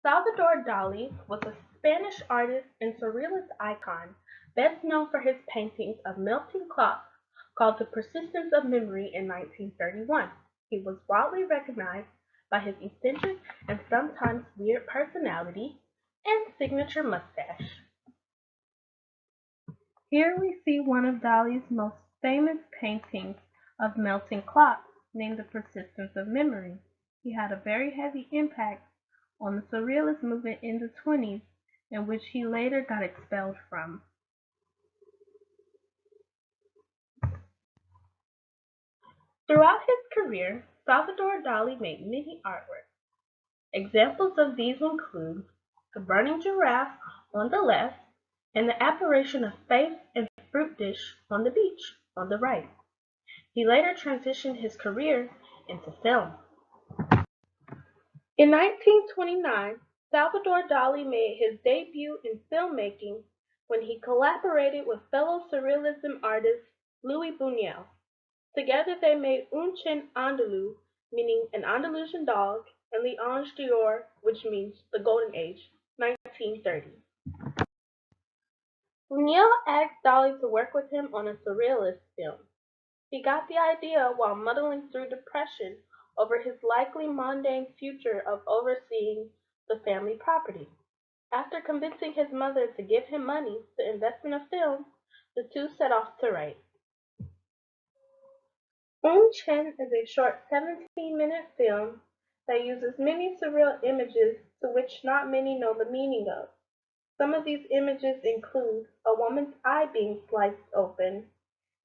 Salvador Dali was a Spanish artist and surrealist icon, best known for his paintings of melting clocks called The Persistence of Memory in 1931. He was broadly recognized by his eccentric and sometimes weird personality and signature mustache. Here we see one of Dali's most famous paintings of melting clocks, named The Persistence of Memory. He had a very heavy impact on the Surrealist movement in the 20s, in which he later got expelled from. Throughout his career, Salvador Dali made many artworks. Examples of these include The Burning Giraffe on the left and The Apparition of Faith and Fruit Dish on the Beach on the right. He later transitioned his career into film. In 1929, Salvador Dali made his debut in filmmaking when he collaborated with fellow Surrealism artist Luis Buñuel. Together they made Un Chien Andalou, meaning an Andalusian dog, and L'Ange d'Or, which means the Golden Age, 1930. Buñuel asked Dali to work with him on a surrealist film. He got the idea while muddling through depression over his likely mundane future of overseeing the family property. After convincing his mother to give him money to invest in a film, the two set off to write. Un Chien is a short 17-minute film that uses many surreal images to which not many know the meaning of. Some of these images include a woman's eye being sliced open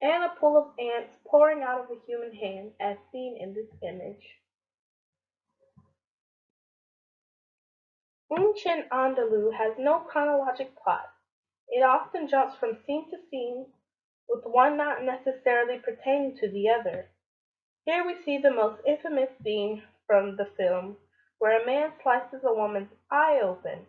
and a pool of ants pouring out of a human hand as seen in this image. Un Chien Andalou has no chronologic plot. It often jumps from scene to scene, with one not necessarily pertaining to the other. Here we see the most infamous scene from the film, where a man slices a woman's eye open.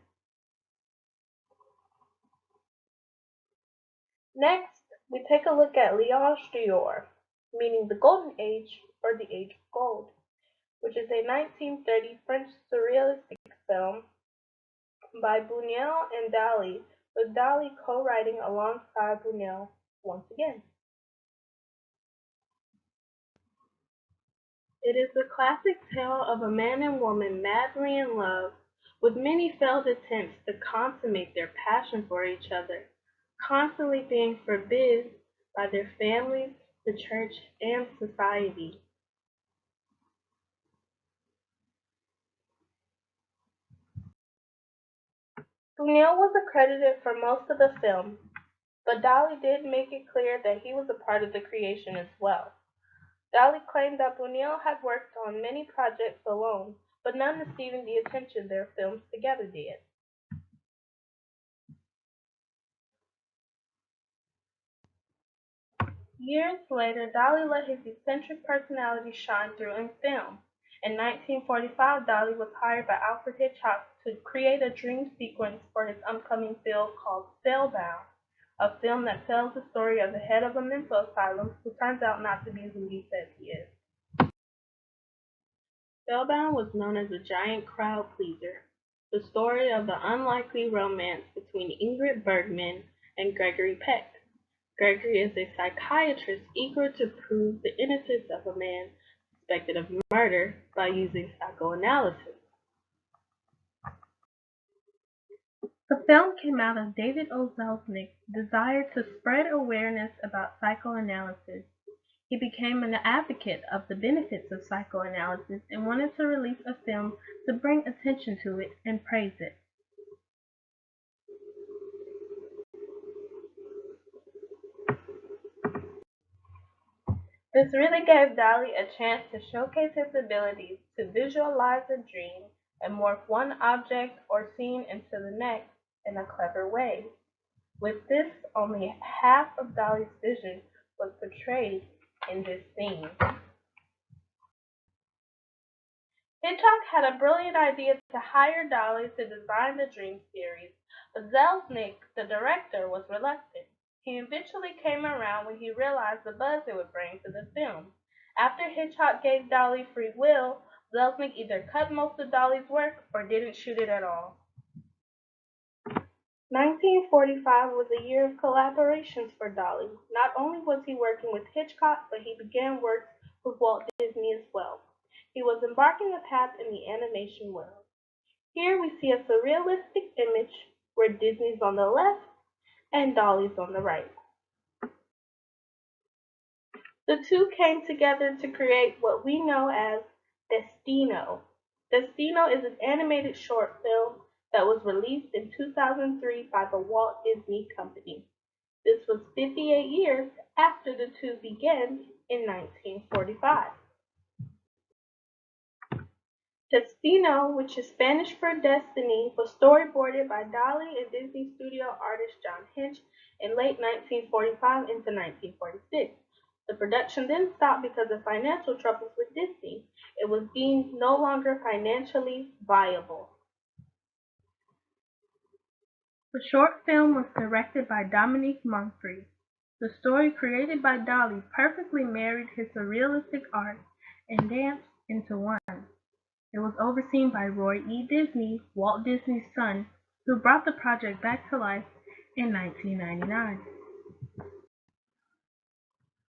Next, we take a look at L'Ange d'Or, meaning the Golden Age or the Age of Gold, which is a 1930 French surrealistic film by Buñuel and Dali, with Dali co-writing alongside Buñuel once again. It is the classic tale of a man and woman madly in love, with many failed attempts to consummate their passion for each other, constantly being forbid by their families, the church, and society. Buñuel was accredited for most of the film, but Dali did make it clear that he was a part of the creation as well. Dali claimed that Buñuel had worked on many projects alone, but none receiving the attention their films together did. Years later, Dali let his eccentric personality shine through in film. In 1945, Dali was hired by Alfred Hitchcock to create a dream sequence for his upcoming film called Spellbound, a film that tells the story of the head of a mental asylum who turns out not to be who he says he is. Spellbound was known as a giant crowd pleaser, the story of the unlikely romance between Ingrid Bergman and Gregory Peck. Gregory is a psychiatrist eager to prove the innocence of a man suspected of murder by using psychoanalysis. The film came out of David O. Selznick's desire to spread awareness about psychoanalysis. He became an advocate of the benefits of psychoanalysis and wanted to release a film to bring attention to it and praise it. This really gave Dali a chance to showcase his abilities to visualize a dream and morph one object or scene into the next in a clever way. With this, only half of Dali's vision was portrayed in this scene. Hitchcock had a brilliant idea to hire Dali to design the Dream series, but Selznick, the director, was reluctant. He eventually came around when he realized the buzz it would bring to the film. After Hitchcock gave Dali free will, Selznick either cut most of Dolly's work or didn't shoot it at all. 1945 was a year of collaborations for Dolly. Not only was he working with Hitchcock, but he began work with Walt Disney as well. He was embarking a path in the animation world. Here we see a surrealistic image where Disney's on the left and Dolly's on the right. The two came together to create what we know as Destino. Destino is an animated short film that was released in 2003 by the Walt Disney Company. This was 58 years after the two began in 1945. Destino, which is Spanish for destiny, was storyboarded by Dolly and Disney studio artist John Hinch in late 1945 into 1946. The production then stopped because of financial troubles with Disney. It was deemed no longer financially viable. The short film was directed by Dominique Monfrey. The story created by Dolly perfectly married his surrealistic art and dance into one. It was overseen by Roy E. Disney, Walt Disney's son, who brought the project back to life in 1999.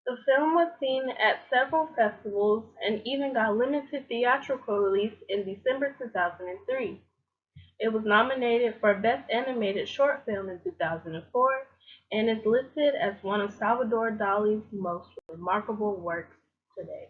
The film was seen at several festivals and even got limited theatrical release in December 2003. It was nominated for Best Animated Short Film in 2004 and is listed as one of Salvador Dali's most remarkable works today.